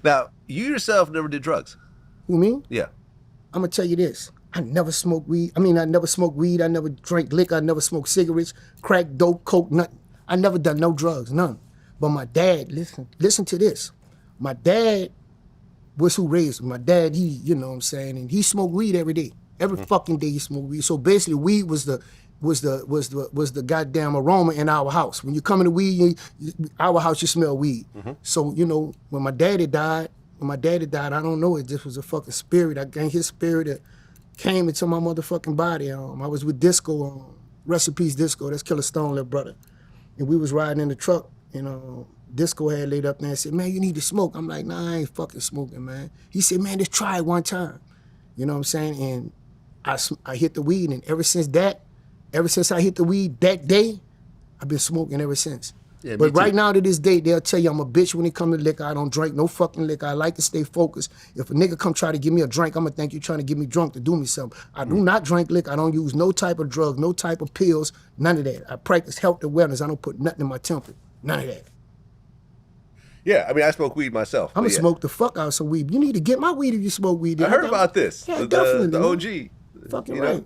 Now, you yourself never did drugs. Who, me? Yeah. I'm gonna tell you this. I never smoked weed. I never smoked weed. I never drank liquor. I never smoked cigarettes, crack, dope, coke, nothing. I never done no drugs, none. But my dad, listen to this. My dad was who raised me. My dad, he, you know what I'm saying, and he smoked weed every day. Every fucking day he smoked weed. So basically weed was the goddamn aroma in our house. When you come into weed, our house, you smell weed. So, you know, when my daddy died, I don't know, it just was a fucking spirit. I gained his spirit that came into my motherfucking body. I was with Disco, rest in peace Disco, that's Killer Stone, little brother. And we was riding in the truck, and Disco had laid up there and said, man, you need to smoke. I'm like, nah, I ain't fucking smoking, man. He said, man, just try it one time. You know what I'm saying? And I hit the weed, and ever since I hit the weed that day, I've been smoking ever since. Yeah, but right now to this day, they'll tell you I'm a bitch when it comes to liquor. I don't drink no fucking liquor. I like to stay focused. If a nigga come try to give me a drink, I'm gonna think you trying to get me drunk to do me something. I do not drink liquor. I don't use no type of drug, no type of pills, none of that. I practice health and wellness. I don't put nothing in my temple, none of that. Yeah, I mean, I smoke weed myself. I'm gonna smoke the fuck out of some weed. You need to get my weed if you smoke weed. I heard about this. Yeah, definitely. The OG. Fucking right.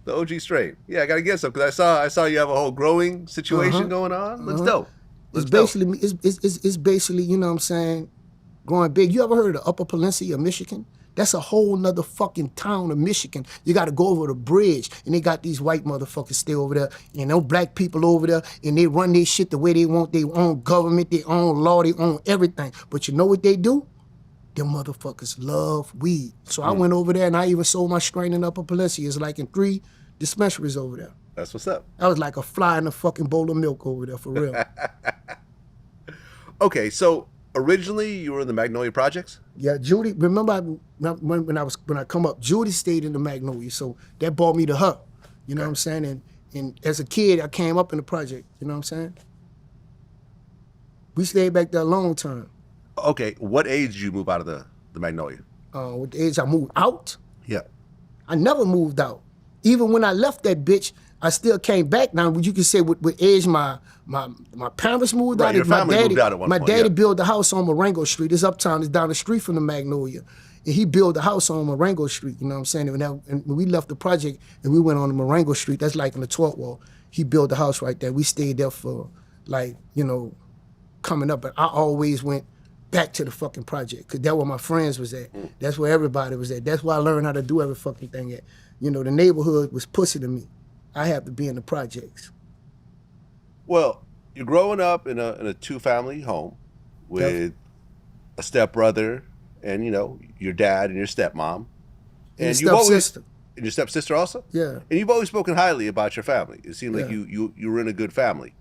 The OG strain. Yeah, I gotta get some because I saw you have a whole growing situation going on. Looks dope. It's basically, you know what I'm saying, growing big. You ever heard of the Upper Peninsula of Michigan? That's a whole nother fucking town of Michigan. You got to go over the bridge, and they got these white motherfuckers stay over there, and no black people over there, and they run their shit the way they want. They own government, they own law, they own everything. But you know what they do? Them motherfuckers love weed. So I went over there, and I even sold my strain in Upper Peninsula. It's like in 3 dispensaries over there. That's what's up. I was like a fly in a fucking bowl of milk over there, for real. Okay, so originally you were in the Magnolia Projects? Yeah, Judy, remember when I come up, Judy stayed in the Magnolia, so that brought me to her. You know what I'm saying? And as a kid, I came up in the project, you know what I'm saying? We stayed back there a long time. Okay, what age did you move out of the Magnolia? What the age I moved out? Yeah. I never moved out. Even when I left that bitch, I still came back. Now, you can say with age, my parents moved out. Your family moved out at one point. My daddy built a house on Marengo Street. It's uptown. It's down the street from the Magnolia. And he built a house on Marengo Street, you know what I'm saying? And when we left the project and we went on the Marengo Street, that's like in the 12th wall, he built a house right there. We stayed there for, like, you know, coming up. But I always went back to the fucking project because that's where my friends was at. That's where everybody was at. That's where I learned how to do every fucking thing at. You know, the neighborhood was pussy to me. I have to be in the projects. Well, you're growing up in a 2-family home with a stepbrother and, you know, your dad and your stepmom. And your stepsister. And your stepsister also? Yeah. And you've always spoken highly about your family. It seemed like you were in a good family.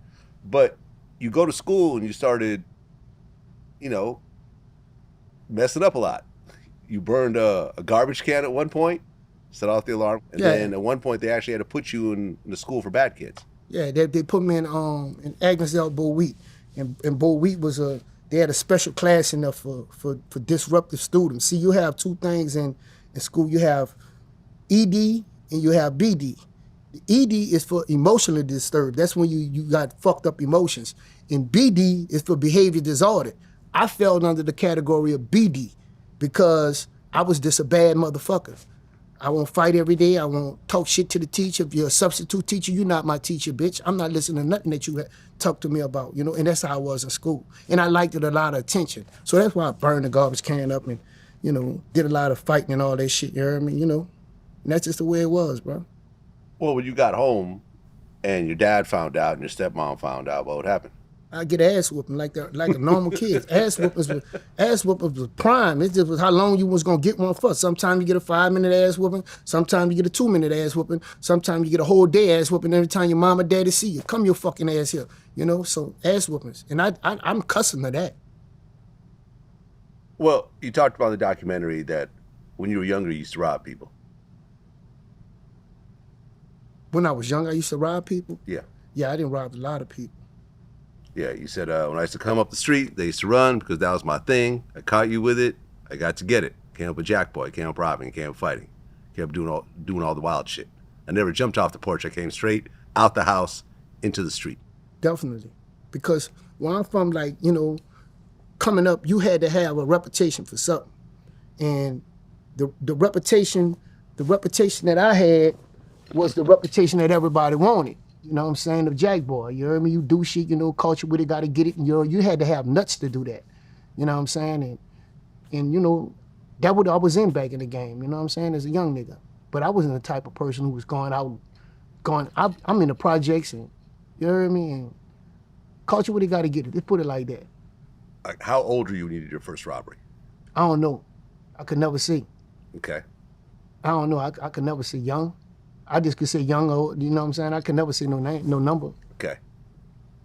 But you go to school and you started, you know, messing up a lot. You burned a garbage can at one point, set off the alarm, and then at one point they actually had to put you in the school for bad kids. Yeah, they put me in Agnes L. Bull Wheat, and Bull Wheat was they had a special class in there for disruptive students. See, you have 2 things in school. You have ED and you have BD. The ED is for emotionally disturbed. That's when you got fucked up emotions. And BD is for behavior disorder. I fell under the category of BD because I was just a bad motherfucker. I won't fight every day. I won't talk shit to the teacher. If you're a substitute teacher, you're not my teacher, bitch. I'm not listening to nothing that you talk to me about, you know, and that's how I was in school. And I liked it, a lot of attention. So that's why I burned the garbage can up and, you know, did a lot of fighting and all that shit, you know what I mean? You know, and that's just the way it was, bro. Well, when you got home and your dad found out and your stepmom found out, what would happen? I get ass whooping like a normal kid. Ass whoopings was prime. It just was how long you was gonna get one for. Sometimes you get a 5-minute ass whooping. Sometimes you get a 2-minute ass whooping. Sometimes you get a whole day ass whooping. Every time your mom or daddy see you, come your fucking ass here. You know, so ass whoopings, and I'm cussing to that. Well, you talked about the documentary that when you were younger you used to rob people. When I was young, I used to rob people. Yeah. Yeah, I didn't rob a lot of people. Yeah, you said when I used to come up the street, they used to run because that was my thing. I caught you with it. I got to get it. Can't help a jack boy. Can't help robbing. Can't help fighting. Can't help doing all the wild shit. I never jumped off the porch. I came straight out the house into the street. Definitely, because where I'm from, like, you know, coming up, you had to have a reputation for something. And the reputation that I had was the reputation that everybody wanted. You know what I'm saying? The Jack boy. You heard me? You do shit, you know, culture with it, gotta get it. You had to have nuts to do that. You know what I'm saying? And you know, that what I was in back in the game, you know what I'm saying, as a young nigga. But I wasn't the type of person who was I'm in the projects and, you heard me? And culture with it, gotta get it. Let's put it like that. Like, how old were you when you did your first robbery? I don't know. I could never see. Okay. I don't know. I could never see young. I just could say young, old, you know what I'm saying? I could never see no name, no number. Okay.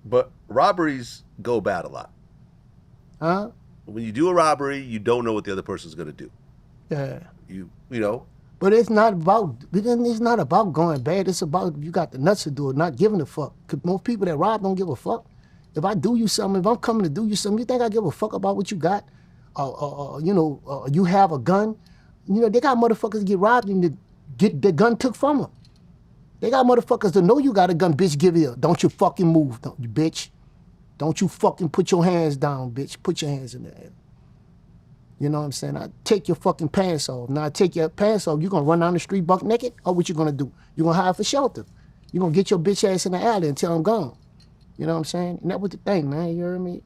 But robberies go bad a lot. Huh? When you do a robbery, you don't know what the other person's going to do. Yeah. You know. But it's not about going bad. It's about you got the nuts to do it, not giving a fuck. Because most people that rob don't give a fuck. If I do you something, if I'm coming to do you something, you think I give a fuck about what you got? You have a gun. You know, they got motherfuckers get robbed and get the gun took from them. They got motherfuckers that know you got a gun, bitch, give it up. Don't you fucking move, don't you, bitch. Don't you fucking put your hands down, bitch. Put your hands in the air. You know what I'm saying? I take your fucking pants off. Now I take your pants off, you gonna run down the street buck naked? Or what you gonna do? You gonna hide for shelter. You gonna get your bitch ass in the alley until I'm gone. You know what I'm saying? And that was the thing, man, you heard me?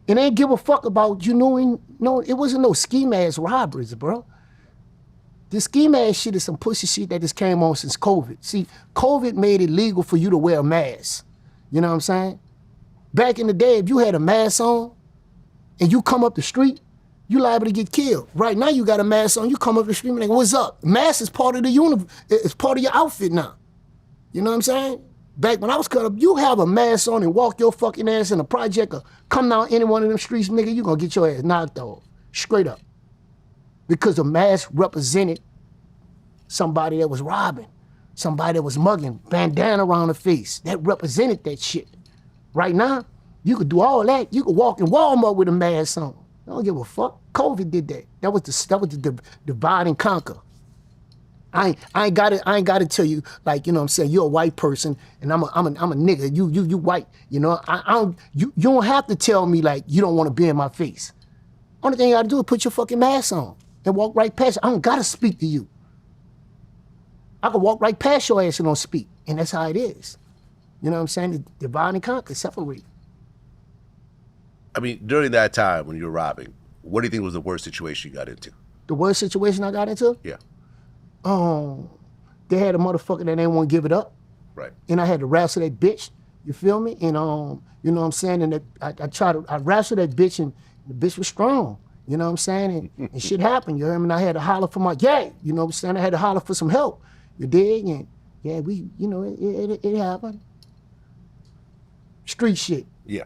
And they ain't give a fuck about, you know, no, it wasn't no scheme ass robberies, bro. The scheme ass shit is some pussy shit that just came on since COVID. See, COVID made it legal for you to wear a mask. You know what I'm saying? Back in the day, if you had a mask on and you come up the street, you liable to get killed. Right now, you got a mask on, you come up the street and like, what's up? Mask is part of the uniform. It's part of your outfit now. You know what I'm saying? Back when I was cut up, you have a mask on and walk your fucking ass in a project or come down any one of them streets, nigga, you gonna get your ass knocked off. Straight up. Because the mask represented somebody that was robbing, somebody that was mugging, bandana around the face. That represented that shit. Right now, you could do all that. You could walk in Walmart with a mask on. I don't give a fuck. COVID did that. That was the divide and conquer. I ain't got to tell you, like, you know what I'm saying, you're a white person and I'm a nigga. You white. You know, you don't have to tell me like you don't want to be in my face. Only thing you gotta do is put your fucking mask on and walk right past you. I don't gotta speak to you. I can walk right past your ass and don't speak. And that's how it is. You know what I'm saying? Divide and conquer, separate. I mean, during that time when you were robbing, what do you think was the worst situation you got into? The worst situation I got into? Yeah. They had a motherfucker that didn't want to give it up. Right. And I had to wrestle that bitch. You feel me? And you know what I'm saying? And I wrestled that bitch and the bitch was strong. You know what I'm saying? And shit happened. You heard me? And I had to holler for my gang. You know what I'm saying? I had to holler for some help. You dig? And yeah, it happened. Street shit. Yeah.